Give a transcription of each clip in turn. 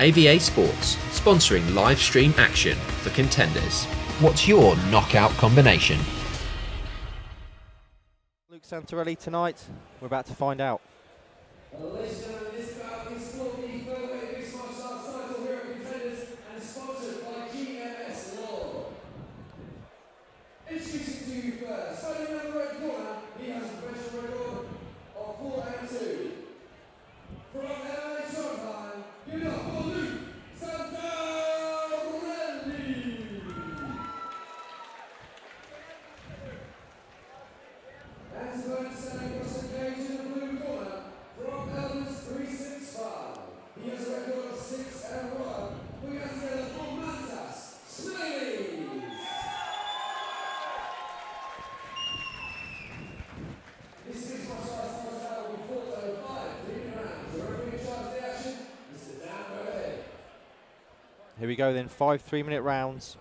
AVA Sports, sponsoring live stream action for Contenders. What's your knockout combination? Luke Santorelli tonight, we're about to find out. Ladies and gentlemen, this bout is for the featherweight mixed martial arts title here at Contenders and is sponsored by GMS Law. Introducing to you first, starting in the red corner, he has a professional record of 4-2. From LA Showtime, give it up for Luke Santorelli. And standing across the cage in the blue corner, from Elders 365. He has a record of 6-1. We got together for Mantas, SMAILEYS. This is my shot title will be fought over 5 rounds. The referee in charge of the action, Mr. Dan Murray. Here we go then, 5 3-minute rounds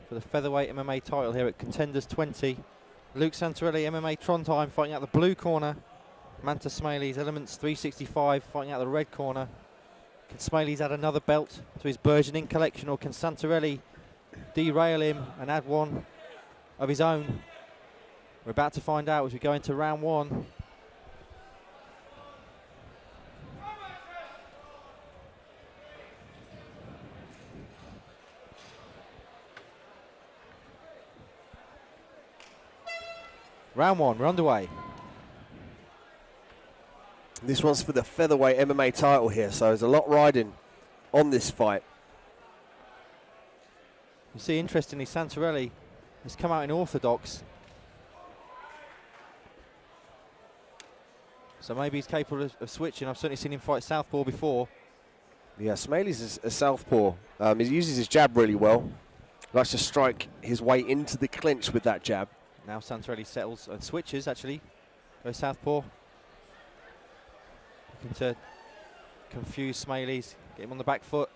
for the featherweight MMA title here at Contenders 20. Luke Santorelli, MMA Trondheim, fighting out the blue corner. Mantas SMAILEYS, Elements 365, fighting out the red corner. Can SMAILEYS add another belt to his burgeoning collection, or can Santorelli derail him and add one of his own? We're about to find out as we go into round one. Round one, we're underway. This one's for the featherweight MMA title here, so there's a lot riding on this fight. You see, interestingly, Santorelli has come out in orthodox. So maybe he's capable of switching. I've certainly seen him fight southpaw before. Yeah, SMAILEYS is a southpaw. He uses his jab really well. Likes to strike his way into the clinch with that jab. Now Santorelli settles and switches, actually. Goes southpaw. Looking to confuse SMAILEYS, get him on the back foot.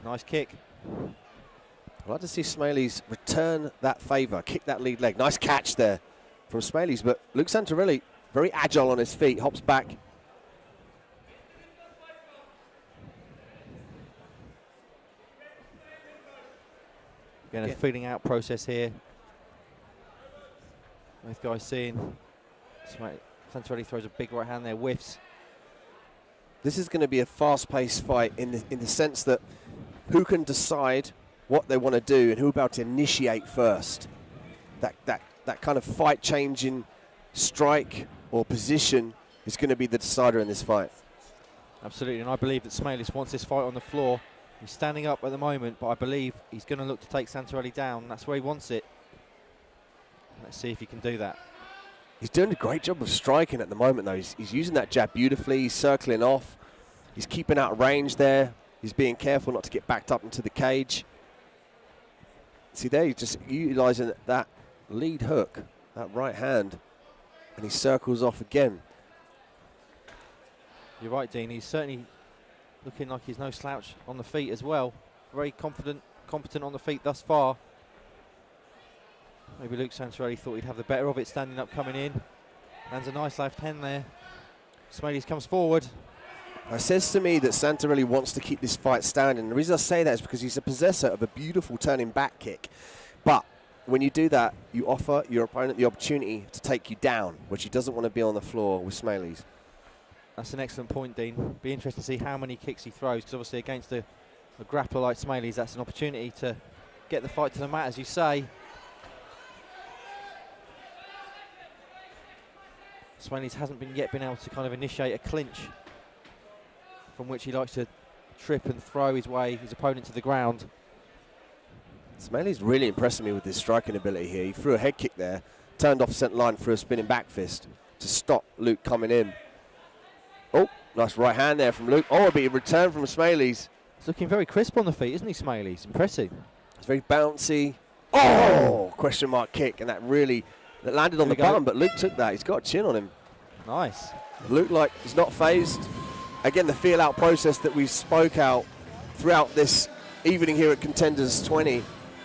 Nice kick. I'd like to see SMAILEYS return that favour, kick that lead leg. Nice catch there from SMAILEYS, but Luke Santorelli, very agile on his feet, hops back. Again, a feeling out process here. Both guys seeing. Santorelli throws a big right hand there, whiffs. This is going to be a fast-paced fight in the sense that who can decide what they want to do and who will be able to initiate first. That kind of fight-changing strike or position is going to be the decider in this fight. Absolutely, and I believe that SMAILEYS wants this fight on the floor. He's standing up at the moment, but I believe he's going to look to take Santorelli down. That's where he wants it. Let's see if he can do that. He's doing a great job of striking at the moment, though. He's using that jab beautifully. He's circling off. He's keeping out of range there. He's being careful not to get backed up into the cage. See there, he's just utilising that lead hook, that right hand, and he circles off again. You're right, Dean. He's certainly looking like he's no slouch on the feet as well. Very competent on the feet thus far. Maybe Luke Santorelli thought he'd have the better of it standing up, coming in. Lands a nice left hand there. SMAILEYS comes forward. It says to me that Santorelli wants to keep this fight standing. The reason I say that is because he's a possessor of a beautiful turning back kick. But when you do that, you offer your opponent the opportunity to take you down, which he doesn't want to be on the floor with SMAILEYS. That's an excellent point, Dean. Be interesting to see how many kicks he throws, because obviously against a grappler like SMAILEYS, that's an opportunity to get the fight to the mat, as you say. SMAILEYS hasn't yet been able to kind of initiate a clinch from which he likes to trip and throw his opponent to the ground. SMAILEYS really impressing me with his striking ability here. He threw a head kick there, turned off centre line, threw a spinning back fist to stop Luke coming in. Oh, nice right hand there from Luke. Oh, a bit of return from SMAILEYS. He's looking very crisp on the feet, isn't he, SMAILEYS? Impressive. It's very bouncy. Oh, question mark kick, and that landed on the bum, but Luke took that. He's got a chin on him. Nice. Luke, like, he's not phased. Again, the feel-out process that we spoke out throughout this evening here at Contenders 20,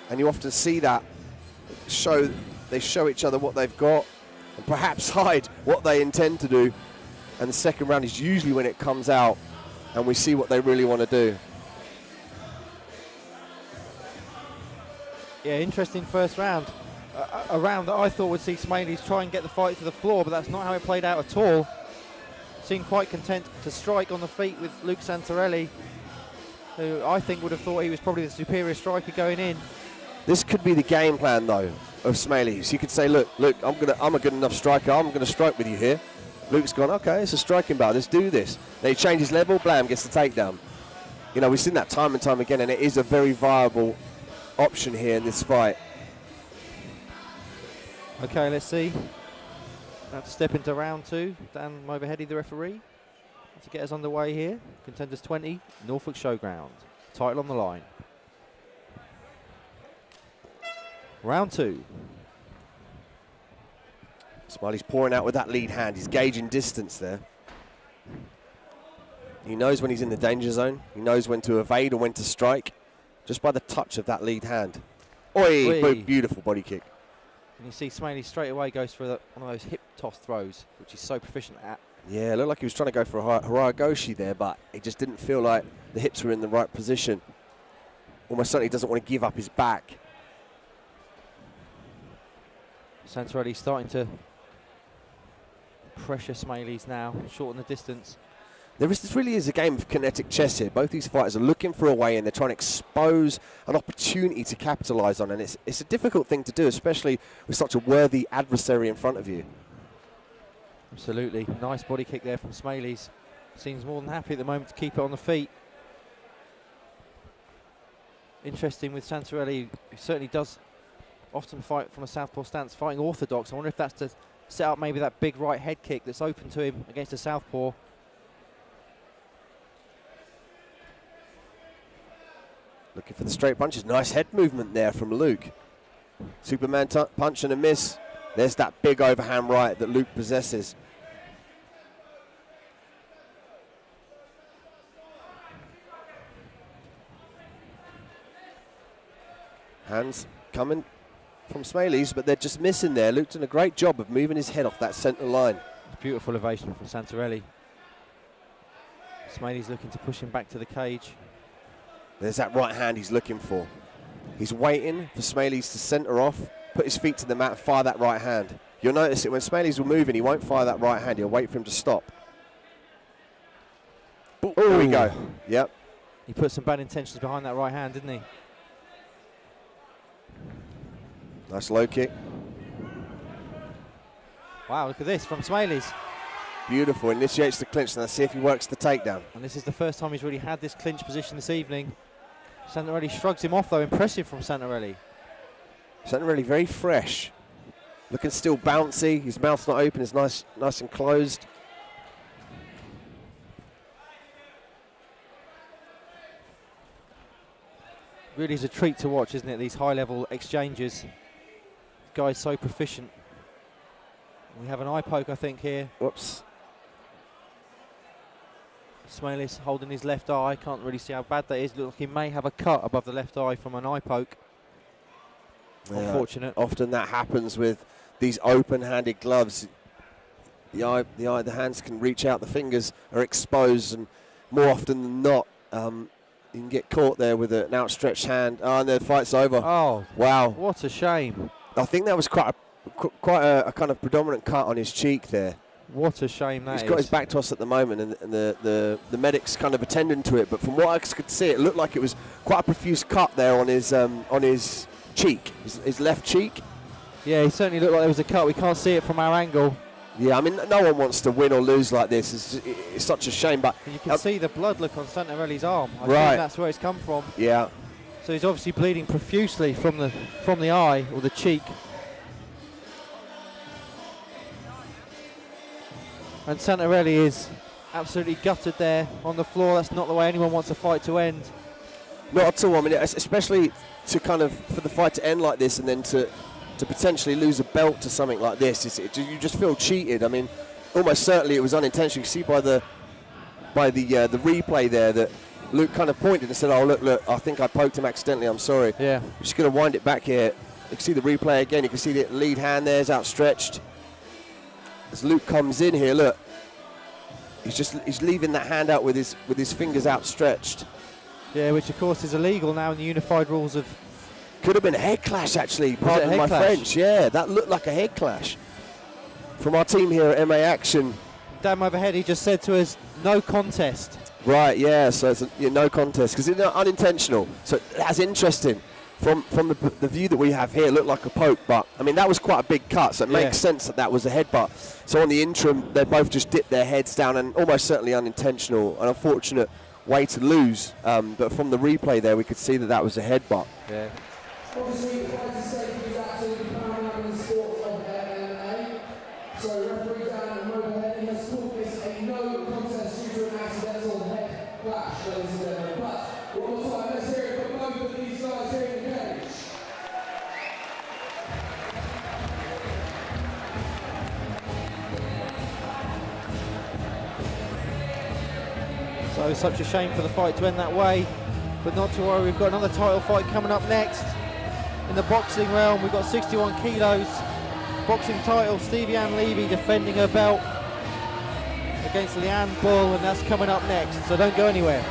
and you often see that they show each other what they've got and perhaps hide what they intend to do. And the second round is usually when it comes out and we see what they really want to do. Yeah, interesting first round. A round that I thought would see Smailey's try and get the fight to the floor, but that's not how it played out at all. Seemed quite content to strike on the feet with Luke Santorelli, who I think would have thought he was probably the superior striker going in. This could be the game plan, though, of Smailey's. You could say, look, I'm a good enough striker. I'm going to strike with you here. Luke's gone, okay, it's a striking bout. Let's do this. Then he changes level, blam, gets the takedown. You know, we've seen that time and time again, and it is a very viable option here in this fight. Okay, let's see. About to step into round 2. Dan Moverheady, the referee, to get us underway here. Contenders 20, Norfolk Showground. Title on the line. Round 2. Smiley's pouring out with that lead hand. He's gauging distance there. He knows when he's in the danger zone. He knows when to evade or when to strike, just by the touch of that lead hand. Oi! Oi. Beautiful body kick. And you see Smailey straight away goes for one of those hip toss throws, which he's so proficient at. Yeah, it looked like he was trying to go for a Haragoshi there, but it just didn't feel like the hips were in the right position. Almost certainly doesn't want to give up his back. Santorelli starting to pressure Smailey's now, shorten the distance. This really is a game of kinetic chess here. Both these fighters are looking for a way in. They're trying to expose an opportunity to capitalise on, and it's a difficult thing to do, especially with such a worthy adversary in front of you. Absolutely. Nice body kick there from Smailey's. Seems more than happy at the moment to keep it on the feet. Interesting with Santorelli, who certainly does often fight from a southpaw stance, fighting orthodox. I wonder if that's to set up maybe that big right head kick that's open to him against a southpaw. Looking for the straight punches. Nice head movement there from Luke. Superman punch and a miss. There's that big overhand right that Luke possesses. Hands coming from Smailey's, but they're just missing there. Luke done a great job of moving his head off that centre line. Beautiful ovation from Santorelli. Smailey's looking to push him back to the cage. There's that right hand he's looking for. He's waiting for Smailey's to centre off, put his feet to the mat, and fire that right hand. You'll notice it when Smailey's were moving, he won't fire that right hand. He'll wait for him to stop. Oh, there we go. Yep. He put some bad intentions behind that right hand, didn't he? Nice low kick. Wow, look at this from Smailey's. Beautiful. Initiates the clinch. Now let's see if he works the takedown. And this is the first time he's really had this clinch position this evening. Santorelli shrugs him off, though. Impressive from Santorelli. Santorelli very fresh. Looking still bouncy. His mouth's not open. It's nice and closed. Really is a treat to watch, isn't it? These high-level exchanges. This guy's so proficient. We have an eye poke, I think, here. Whoops. Smailey's holding his left eye. Can't really see how bad that is. Looks like he may have a cut above the left eye from an eye poke. Yeah, unfortunate. Often that happens with these open-handed gloves. The hands can reach out. The fingers are exposed, and more often than not, you can get caught there with an outstretched hand. Oh, and the fight's over. Oh, wow! What a shame. I think that was quite a kind of predominant cut on his cheek there. What a shame that is. He's got his back to us at the moment, and the medic's kind of attending to it. But from what I could see, it looked like it was quite a profuse cut there on his cheek, his left cheek. Yeah, he certainly looked like there was a cut. We can't see it from our angle. Yeah, I mean, no one wants to win or lose like this. It's such a shame, but you can see the blood look on Santorelli's arm. I think that's where it's come from. Yeah. So he's obviously bleeding profusely from the eye or the cheek. And Santorelli is absolutely gutted there on the floor. That's not the way anyone wants a fight to end. Not at all. I mean, especially to kind of for the fight to end like this, and then to potentially lose a belt to something like this, you just feel cheated. I mean, almost certainly it was unintentional. You see by the replay there that Luke kind of pointed and said, "Oh, look, I think I poked him accidentally. I'm sorry." Yeah. I'm just going to wind it back here. You can see the replay again. You can see the lead hand there is outstretched. As Luke comes in here, look, he's leaving that hand out with his fingers outstretched. Yeah, which of course is illegal now in the unified rules of Could have been a head clash, actually. Was it a Pardon head my clash? French. Yeah, that looked like a head clash. From our team here at MA Action. Dan overhead, he just said to us, no contest. Right, yeah, so it's no contest, because it's unintentional. So that's interesting. From the view that we have here, it looked like a poke, but, I mean, that was quite a big cut, so it makes sense that that was a headbutt. So on the interim, they both just dipped their heads down, and almost certainly unintentional, an unfortunate way to lose. But from the replay there, we could see that that was a headbutt. Yeah. Obviously, the fighting safety is absolutely paramount in the sport of MMA. So referee Dan Moberhead has called this a no contest due to an accidental head clash, ladies and gentlemen. But one more time, let's hear it for both of these guys here in the cage. So such a shame for the fight to end that way, but not to worry, we've got another title fight coming up next. In the boxing realm, we've got 61 kilos, boxing title, Stevie Ann Levy defending her belt against Leanne Bull, and that's coming up next, so don't go anywhere.